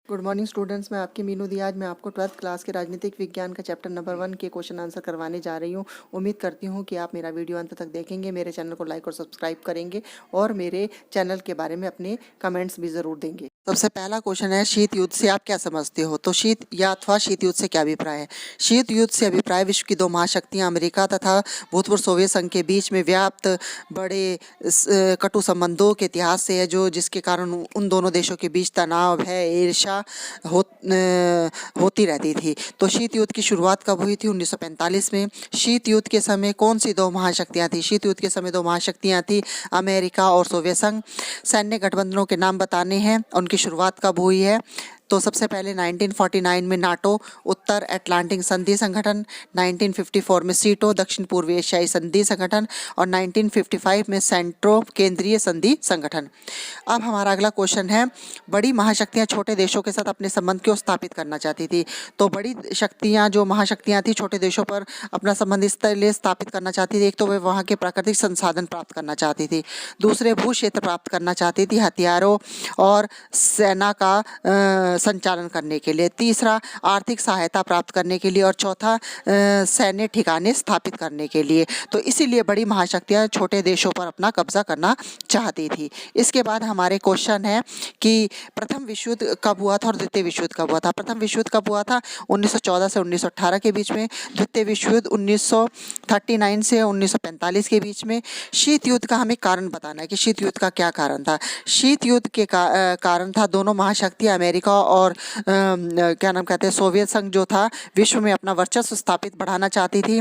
Good morning students, मैं आपकी मीनू दी। आज मैं आपको 12th क्लास के राजनीतिक विज्ञान का चैप्टर नंबर 1 के क्वेश्चन आंसर करवाने जा रही हूँ। उम्मीद करती हूँ कि आप मेरा वीडियो अंत तक देखेंगे, मेरे चैनल को लाइक और सब्सक्राइब करेंगे और मेरे चैनल के बारे में अपने कमेंट्स भी ज़रूर देंगे। सबसे पहला क्वेश्चन है, शीत युद्ध से आप क्या समझते हो? तो शीत या अथवा शीत युद्ध से क्या अभिप्राय है? शीत युद्ध से अभिप्राय विश्व की दो महाशक्तियाँ अमेरिका तथा भूतपूर्व सोवियत संघ के बीच में व्याप्त बड़े कटु संबंधों के इतिहास से है, जिसके कारण उन दोनों देशों के बीच तनाव है, ईर्ष्या होती रहती थी। तो शीत युद्ध की शुरुआत कब हुई थी? 1945 में। शीत युद्ध के समय कौन सी दो महाशक्तियां थी? शीत युद्ध के समय दो महाशक्तियां थी, अमेरिका और सोवियत संघ। सैन्य गठबंधनों के नाम बताने हैं, उनकी शुरुआत कब हुई है? तो सबसे पहले 1949 में नाटो उत्तर अटलांटिक संधि संगठन, 1954 में सीटो दक्षिण पूर्वी एशियाई संधि संगठन और 1955 में सेंट्रो केंद्रीय संधि संगठन। अब हमारा अगला क्वेश्चन है, बड़ी महाशक्तियां छोटे देशों के साथ अपने संबंध क्यों स्थापित करना चाहती थी? तो बड़ी शक्तियां जो महाशक्तियां थी छोटे देशों पर अपना संबंध इसलिए स्थापित करना चाहती थी, एक तो वे वहाँ के प्राकृतिक संसाधन प्राप्त करना चाहती थी, दूसरे भू क्षेत्र प्राप्त करना चाहती थी हथियारों और सेना का संचालन करने के लिए, तीसरा आर्थिक सहायता प्राप्त करने के लिए और चौथा सैन्य ठिकाने स्थापित करने के लिए। तो इसीलिए बड़ी महाशक्तियां छोटे देशों पर अपना कब्जा करना चाहती थी। इसके बाद हमारे क्वेश्चन है कि प्रथम विश्व युद्ध कब हुआ था और द्वितीय विश्व युद्ध कब हुआ था? प्रथम विश्व युद्ध कब हुआ था? 1914 से 1918 के बीच में। द्वितीय विश्व युद्ध 1939 से 1945 के बीच में। शीत युद्ध का हमें कारण बताना है कि शीत युद्ध का क्या कारण था। शीत युद्ध के कारण था दोनों महाशक्तियां अमेरिका और क्या नाम कहते हैं सोवियत संघ जो था विश्व में अपना वर्चस्व स्थापित बढ़ाना चाहती थी,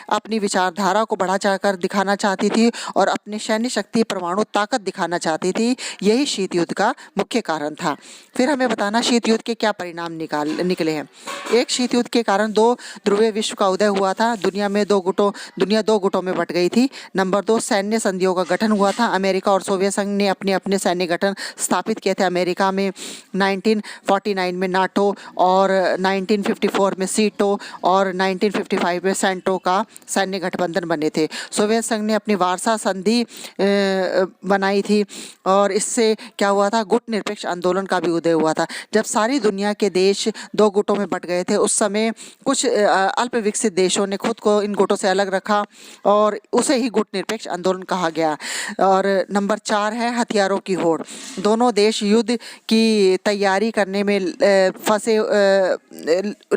अपनी विचारधारा को बढ़ा चढ़ाकर दिखाना चाहती थी और अपनी सैन्य शक्ति परमाणु ताकत दिखाना चाहती थी। यही शीत युद्ध का मुख्य कारण था। फिर हमें बताना शीत युद्ध के क्या परिणाम निकले हैं। एक, शीत युद्ध के कारण दो ध्रुवीय विश्व का उदय हुआ था, दुनिया दो गुटों में बट गई थी। नंबर 2, सैन्य संधियों का गठन हुआ था। अमेरिका और सोवियत संघ ने अपने अपने सैन्य गठन स्थापित किए थे। अमेरिका में 1949 में नाटो और 1954 में सीटो और 1955 में सेंटो का सैन्य गठबंधन बने थे। सोवियत संघ ने अपनी वार्सा संधि बनाई थी और इससे क्या हुआ था, गुट निरपेक्ष आंदोलन का भी उदय हुआ था। जब सारी दुनिया के देश दो गुटों में बट गए थे, उस समय कुछ अल्प विकसित देशों ने खुद को इन गुटों से अलग रखा और उसे ही गुट निरपेक्ष आंदोलन कहा गया। और नंबर 4 है हथियारों की होड़। दोनों देश युद्ध की तैयारी करने में फंसे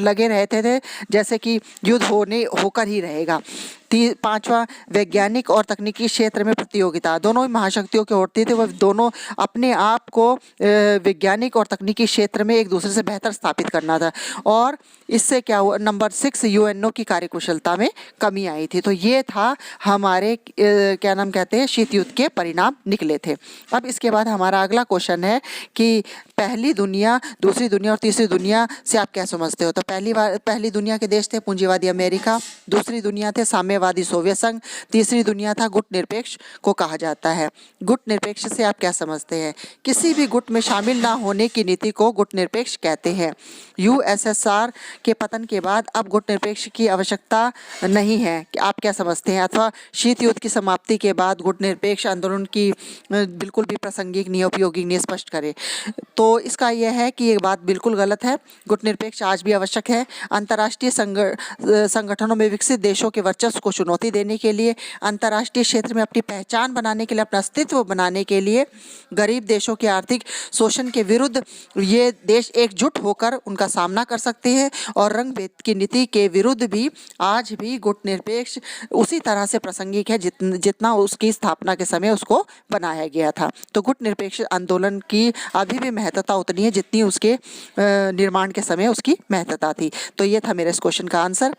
लगे रहते थे, जैसे कि युद्ध होकर ही रहेगा। 5वां, वैज्ञानिक और तकनीकी क्षेत्र में प्रतियोगिता। दोनों ही महाशक्तियों के होते थे, वह दोनों अपने आप को वैज्ञानिक और तकनीकी क्षेत्र में एक दूसरे से बेहतर स्थापित करना था और इससे क्या हुआ, नंबर 6, यूएनओ की कार्यकुशलता में कमी आई थी। तो ये था हमारे क्या नाम कहते हैं शीत युद्ध के परिणाम निकले थे। अब इसके बाद हमारा अगला क्वेश्चन है कि पहली दुनिया, दूसरी दुनिया और तीसरी दुनिया से आप क्या समझते हो? तो पहली दुनिया के देश थे पूंजीवादी अमेरिका, दूसरी दुनिया थे साम्यवादी सोवियत संघ, तीसरी दुनिया था गुट निरपेक्ष को कहा जाता है। गुट निरपेक्ष से आप क्या समझते हैं? किसी भी गुट में शामिल ना होने की नीति को गुट निरपेक्ष कहते हैं। यूएसएसआर के पतन के बाद अब गुट निरपेक्ष की आवश्यकता नहीं है, आप क्या समझते हैं? अथवा शीत युद्ध की समाप्ति के बाद गुट निरपेक्ष आंदोलन की बिल्कुल भी प्रासंगिक नहीं, उपयोगी नहीं, स्पष्ट करें। तो इसका यह है कि ये बात बिल्कुल गलत है। गुट निरपेक्ष आज भी आवश्यक है। अंतर्राष्ट्रीय संगठनों में विकसित देशों के वर्चस्व को चुनौती देने के लिए, अंतर्राष्ट्रीय क्षेत्र में अपनी पहचान बनाने के लिए, अपना अस्तित्व बनाने के लिए, गरीब देशों के आर्थिक शोषण के विरुद्ध ये देश एकजुट होकर उनका सामना कर सकते हैं और रंग भेद की नीति के विरुद्ध भी आज भी गुट निरपेक्ष उसी तरह से प्रासंगिक है जितना उसकी स्थापना के समय उसको बनाया गया था। तो गुट निरपेक्ष आंदोलन की अभी भी महत्वता उतनी है जितनी उसके निर्माण के समय उसकी महत्वता थी। तो ये था मेरे इस क्वेश्चन का आंसर।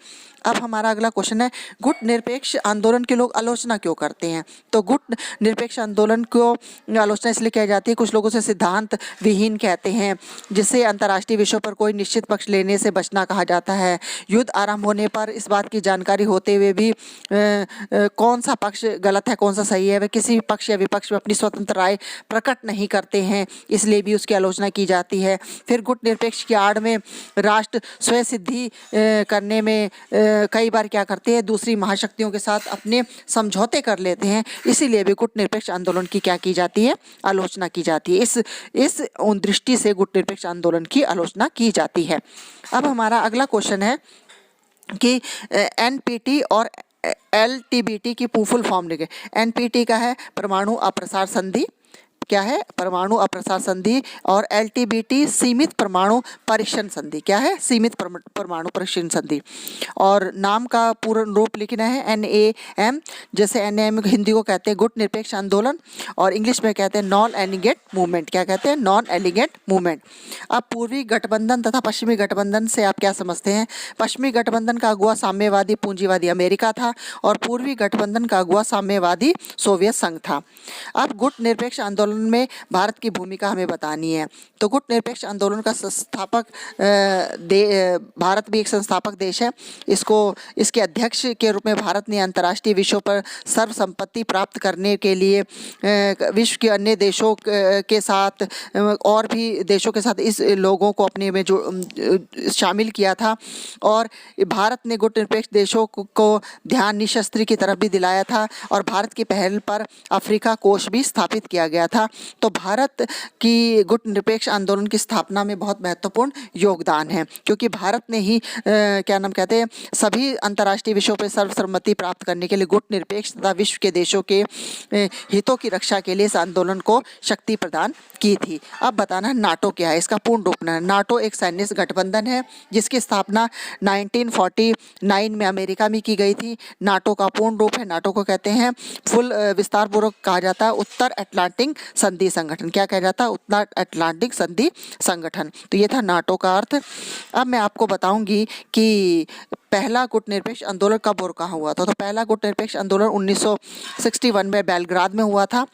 अब हमारा अगला क्वेश्चन है, गुट निरपेक्ष आंदोलन के लोग आलोचना क्यों करते हैं? तो गुट निरपेक्ष आंदोलन को आलोचना इसलिए की जाती है, कुछ लोगों से सिद्धांत विहीन कहते हैं, जिससे अंतर्राष्ट्रीय विषयों पर कोई निश्चित पक्ष लेने से बचना कहा जाता है। युद्ध आरंभ होने पर इस बात की जानकारी होते हुए भी कौन सा पक्ष गलत है कौन सा सही है, वे किसी भी पक्ष या विपक्ष में अपनी स्वतंत्र राय प्रकट नहीं करते हैं, इसलिए भी उसकी आलोचना की जाती है। फिर गुट निरपेक्ष की आड़ में राष्ट्र स्वयं सिद्धि करने में कई बार क्या करते हैं, दूसरी महाशक्तियों के साथ अपने समझौते कर लेते हैं, इसीलिए भी गुटनिरपेक्ष आंदोलन की क्या की जाती है, आलोचना की जाती है। इस दृष्टि से गुटनिरपेक्ष आंदोलन की आलोचना की जाती है। अब हमारा अगला क्वेश्चन है कि एनपीटी और एलटीबीटी की फुल फॉर्म लिखे। एनपीटी का है परमाणु अप्रसार संधि, क्या है, परमाणु अप्रसार संधि, और एलटीबीटी सीमित परमाणु परीक्षण संधि, क्या है, सीमित परमाणु परीक्षण संधि। और नाम का पूर्ण रूप लिखना है NAM, जैसे NAM हिंदी को कहते हैं गुट निरपेक्ष आंदोलन, और इंग्लिश में कहते हैं नॉन एलिगेंट मूवमेंट, क्या कहते हैं, नॉन एलिगेंट मूवमेंट। अब पूर्वी गठबंधन तथा पश्चिमी गठबंधन से आप क्या समझते हैं? पश्चिमी गठबंधन का अगुवा साम्यवादी पूंजीवादी अमेरिका था और पूर्वी गठबंधन का अगुवा साम्यवादी सोवियत संघ था। अब गुट निरपेक्ष आंदोलन में भारत की भूमिका हमें बतानी है। तो गुट निरपेक्ष आंदोलन का संस्थापक भारत भी एक संस्थापक देश है। इसके अध्यक्ष के रूप में भारत ने अंतर्राष्ट्रीय विषयों पर सर्वसंपत्ति प्राप्त करने के लिए विश्व के अन्य देशों के साथ और भी देशों के साथ इस लोगों को अपने में जो शामिल किया था, और भारत ने गुट निरपेक्ष देशों को ध्यान निशस्त्रीकरण की तरफ भी दिलाया था, और भारत की पहल पर अफ्रीका कोष भी स्थापित किया गया था। तो भारत की गुट निरपेक्ष आंदोलन की स्थापना में बहुत महत्वपूर्ण योगदान है, क्योंकि भारत ने ही क्या नाम कहते हैं, सभी अंतर्राष्ट्रीय विषयों पर सर्वसम्मति प्राप्त करने के लिए गुट निरपेक्ष तथा विश्व के देशों के हितों की रक्षा के लिए इस आंदोलन को शक्ति प्रदान की थी। अब बताना नाटो क्या है, इसका पूर्ण रूप है। नाटो एक सैन्य गठबंधन है जिसकी स्थापना 1949 में अमेरिका में की गई थी। नाटो का पूर्ण रूप है, नाटो को कहते हैं फुल विस्तार पूर्वक कहा जाता है उत्तर अटलांटिक संधि संगठन, क्या कहा जाता है, उत्तर अटलांटिक संधि संगठन। तो ये था नाटो का अर्थ। अब मैं आपको बताऊंगी कि पहला गुट निरपेक्ष आंदोलन कब और कहाँ हुआ था। तो पहला गुट निरपेक्ष आंदोलन 1961 में बेलग्राद में हुआ था।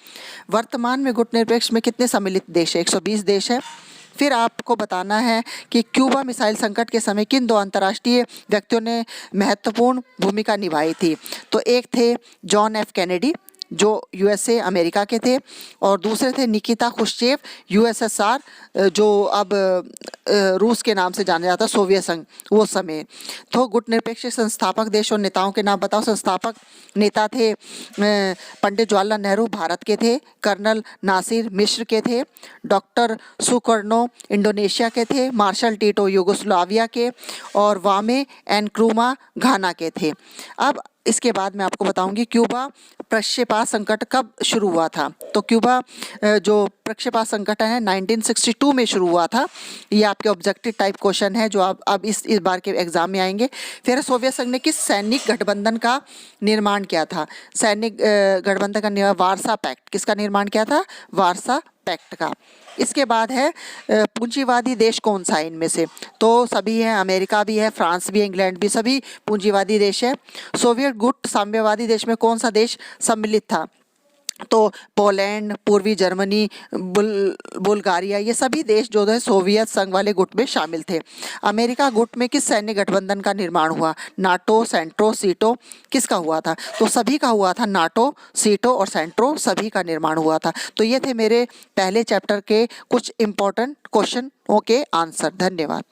वर्तमान में गुट निरपेक्ष में कितने सम्मिलित देश है? 120 देश है। फिर आपको बताना है कि क्यूबा मिसाइल संकट के समय किन दो अंतर्राष्ट्रीय व्यक्तियों ने महत्वपूर्ण भूमिका निभाई थी। तो एक थे जॉन एफ कैनेडी जो USA अमेरिका के थे, और दूसरे थे निकिता खुश्चेव USSR जो अब रूस के नाम से जाना जाता है, सोवियत संघ वो समय। तो गुट निरपेक्ष संस्थापक देश और नेताओं के नाम बताओ। संस्थापक नेता थे पंडित जवाहरलाल नेहरू भारत के थे, कर्नल नासिर मिस्र के थे, डॉक्टर सुकर्नो इंडोनेशिया के थे, मार्शल टीटो यूगोस्लाविया के, और वामे एनक्रूमा घाना के थे। अब इसके बाद मैं आपको बताऊंगी क्यूबा प्रक्षेपात संकट कब शुरू हुआ था। तो क्यूबा जो प्रक्षेपात संकट है 1962 में शुरू हुआ था। ये आपके ऑब्जेक्टिव टाइप क्वेश्चन है जो आप अब इस बार के एग्जाम में आएंगे। फिर सोवियत संघ ने किस सैनिक गठबंधन का निर्माण किया था? सैनिक गठबंधन का निर्माण वारसा पैक्ट, किसका निर्माण किया था? वारसा पैक्ट का। इसके बाद है पूंजीवादी देश कौन सा है इनमें से? तो सभी हैं, अमेरिका भी है, फ्रांस भी है, इंग्लैंड भी, सभी पूंजीवादी देश है। सोवियत गुट साम्यवादी देश में कौन सा देश सम्मिलित था? तो पोलैंड, पूर्वी जर्मनी, बुल्गारिया, ये सभी देश जो है सोवियत संघ वाले गुट में शामिल थे। अमेरिका गुट में किस सैन्य गठबंधन का निर्माण हुआ? नाटो, सेंट्रो, सीटो, किसका हुआ था? तो सभी का हुआ था, नाटो, सीटो और सेंट्रो सभी का निर्माण हुआ था। तो ये थे मेरे पहले चैप्टर के कुछ इंपॉर्टेंट क्वेश्चन के आंसर। धन्यवाद।